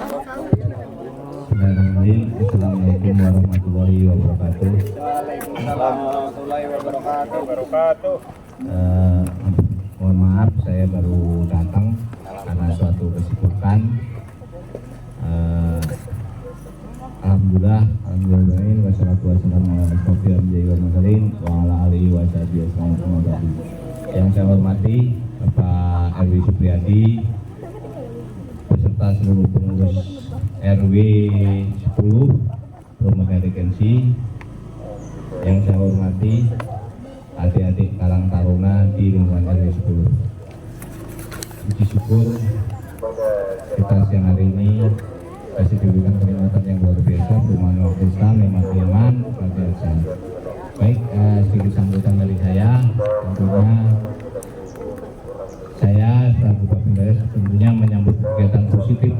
Assalamualaikum warahmatullahi wabarakatuh. Waalaikumsalam warahmatullahi wabarakatuh. Mohon maaf saya baru datang karena suatu kesibukan. Alhamdulillah wassalatu wassalamu ala rasulillah. Yang saya hormati Bapak RW Supriyadi beserta seluruh pengurus RW 10 Rumah Regensi. Yang saya hormati adik-adik Karang Taruna di lingkungan RW 10. Puji syukur kita siang hari ini masih diberikan kenikmatan yang luar biasa berupa waktu Islam yang iman luar biasa. Baik, sedikit sambutan dari saya. Tentunya saya selaku Bapenda tentunya menyambut kegiatan positif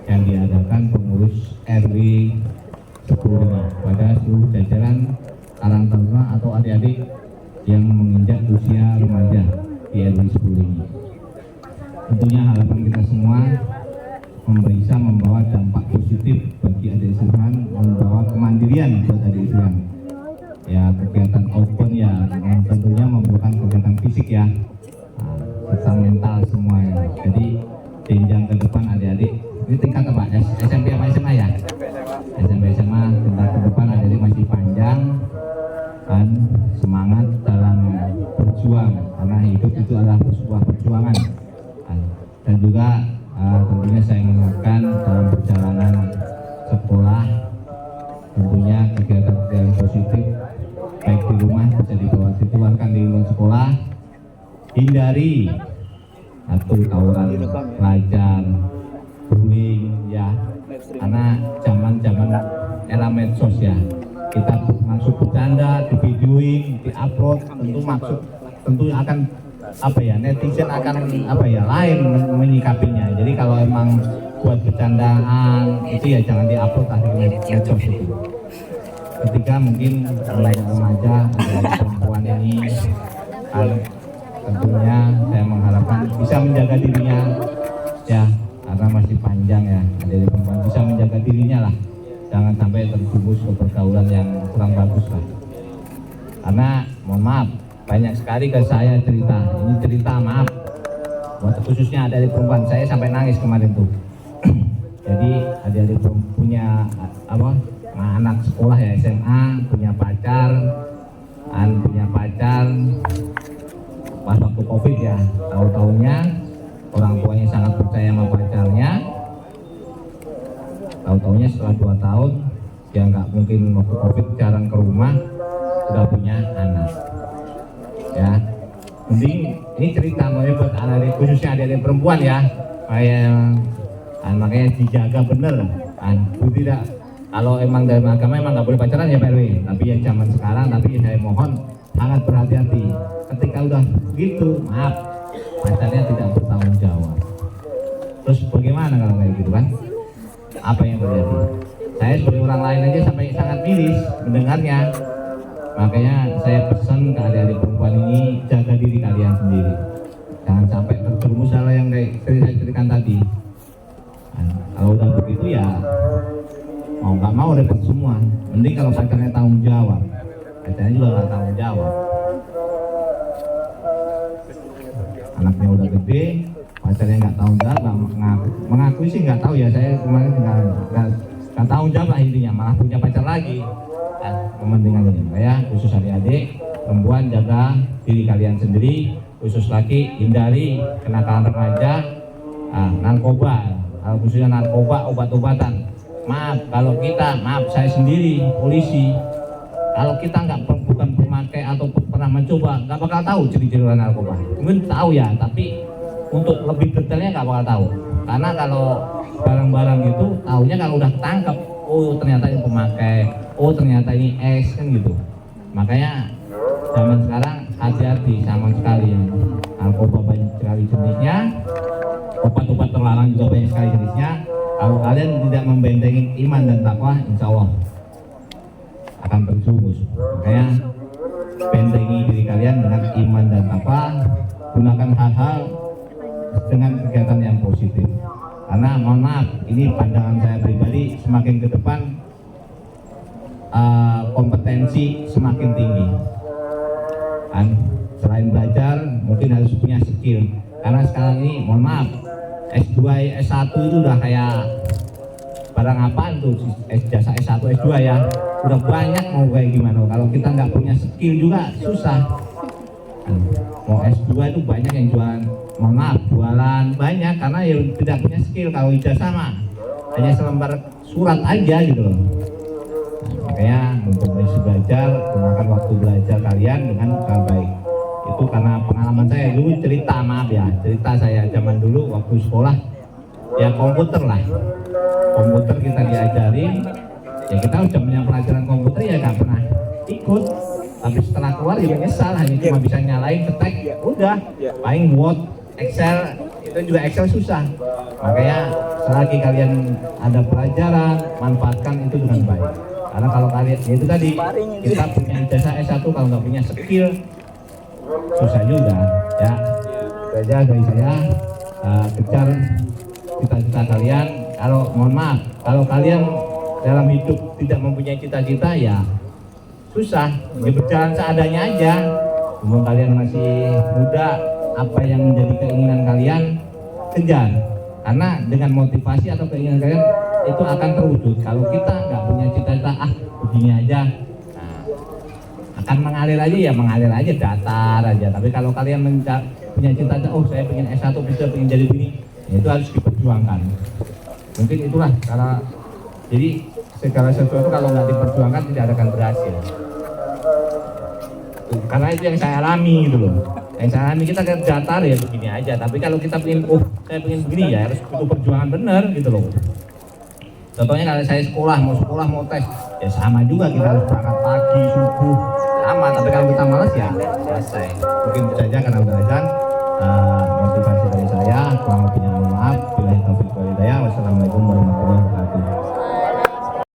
yang diadakan pengurus RW 10 ini pada seluruh jajaran Karang Taruna atau adik-adik yang menginjak usia remaja di RW 10 ini. Tentunya harapan kita semua bisa membawa dampak positif bagi adik Islam, membawa kemandirian buat adik Islam. Ya, kegiatan open ya, yang tentunya membutuhkan kegiatan fisik ya, serta mental semua ya. Jadi jenjang ke depan adik-adik ini tingkat apa? SMP apa SMA ya? SMP SMA. Tingkat ke depan adik-adik masih panjang kan, semangat dalam berjuang karena hidup itu adalah sebuah perjuangan dan juga tentunya saya mengingatkan dalam perjalanan sekolah tentunya kegiatan-kegiatan positif baik di rumah bisa dibawa ditularkan di luar sekolah. Hindari atau tawuran pelajar, bullying ya, karena zaman era medsos ya, kita maksud bercanda, di videoing, di upload, tentu akan netizen akan lain menyikapinya. Jadi kalau emang buat bercandaan itu ya jangan diupload di medsos itu. Ketika mungkin remaja perempuan ini tentunya saya mengharapkan bisa menjaga dirinya ya, karena masih panjang ya, dari perempuan bisa menjaga dirinya lah, jangan sampai terjumus ke pergaulan yang kurang bagus lah. Karena mohon maaf banyak sekali ke saya cerita, ini cerita maaf khususnya adik-adik perempuan, saya sampai nangis kemarin tuh. Jadi adik-adik punya anak sekolah ya, SMA, punya pacar pas waktu COVID ya, tahu-taunya orang tuanya sangat percaya sama pacarnya, tahu-taunya setelah 2 tahun dia nggak mungkin waktu COVID jarang ke rumah sudah punya anak ya. Mending ini cerita buat anak-anak khususnya adik-adik perempuan ya, makanya dijaga bener tidak. Kalau emang dari agama emang nggak boleh pacaran ya Pak RW, tapi yang zaman sekarang, tapi saya mohon sangat berhati-hati. Ketika udah gitu, maaf, pacarnya tidak bertanggung jawab. Terus bagaimana kalau kayak gitu kan? Apa yang terjadi? Saya sebagai orang lain aja sampai sangat miris mendengarnya. Makanya saya pesan ke adik-adik perempuan ini, jaga diri kalian sendiri. Jangan sampai terjerumus hal yang kayak saya ceritakan tadi. Kalau udah begitu ya mau nggak mau dapat semua. Mending kalau pacarnya tanggung jawab, pacarnya juga nggak tanggung jawab. Anaknya udah gede, pacarnya nggak tanggung jawab, mengakui sih nggak tahu ya, saya kemarin nggak tanggung jawab lah intinya, malah punya pacar lagi. Kepentingan ini ya, khusus adik-adik perempuan, jaga diri kalian sendiri, khusus laki hindari kenakalan remaja, narkoba, khususnya narkoba, obat-obatan. Maaf kalau saya sendiri polisi, kalau kita bukan pemakai atau pernah mencoba, nggak bakal tahu ciri-ciri narkoba. Mungkin tahu ya, tapi untuk lebih detailnya nggak bakal tahu. Karena kalau barang-barang itu tahunya kalau udah ketangkep, oh ternyata ini pemakai, oh ternyata ini X kan gitu. Makanya zaman sekarang hati-hati sama sekali, narkoba banyak sekali jenisnya, obat-obat terlarang juga banyak sekali jenisnya. Kalau kalian tidak membentengi iman dan takwa, insya Allah akan terjumus. Makanya bentengi diri kalian dengan iman dan takwa, gunakan hal-hal dengan kegiatan yang positif. Karena mohon maaf, ini pandangan saya pribadi, semakin ke depan kompetensi semakin tinggi. Kan selain belajar mungkin harus punya skill. Karena sekarang ini mohon maaf, S2, S1 itu udah kayak barang apaan tuh, jasa S1, S2 ya. Udah banyak mau kayak gimana. Kalau kita nggak punya skill juga susah. Mau S2 itu banyak yang jualan, mohon maaf, jualan banyak karena yang tidak punya skill. Kalau ijazah mah hanya selembar surat aja gitu loh. Makanya untuk belajar, gunakan waktu belajar kalian dengan baik. Itu karena pengalaman saya dulu, cerita, maaf ya, cerita saya zaman dulu waktu sekolah ya komputer lah. Komputer kita diajarin, ya kita udah punya pelajaran komputer ya nggak pernah ikut. Tapi setelah keluar ya menyesal, hanya cuma bisa nyalain, ketek, udah. Paling Word, Excel, itu juga Excel susah. Makanya selagi kalian ada pelajaran, manfaatkan itu dengan baik. Karena kalau kalian, ya itu tadi, kita punya ijazah S1 kalau nggak punya skill, susah juga. Ya, itu aja dari saya. Kejar cita-cita kalian. Kalau mohon maaf, kalau kalian dalam hidup tidak mempunyai cita-cita ya susah, ya berjalan seadanya aja. Umur kalian masih muda, apa yang menjadi keinginan kalian kejar. Karena dengan motivasi atau keinginan kalian itu akan terwujud. Kalau kita nggak punya cita-cita, begini aja, nah, akan mengalir aja ya, mengalir aja, datar aja. Tapi kalau kalian punya cita-cita, oh saya pengen S1, bisa pengen jadi begini, ya itu harus diperjuangkan. Mungkin itulah cara. Jadi segala sesuatu kalau nggak diperjuangkan tidak akan berhasil. Karena itu yang saya alami gitu loh. Yang saya alami, kita kan datar ya begini aja. Tapi kalau kita pengen, saya pengen begini ya harus butuh perjuangan benar gitu loh. Contohnya kalau saya sekolah mau tes, ya sama juga kita harus berangkat pagi, subuh, sama. Tapi kalau kita malas ya selesai. Mungkin itu saja karena udah azan. Motivasi dari saya, kurang lebihnya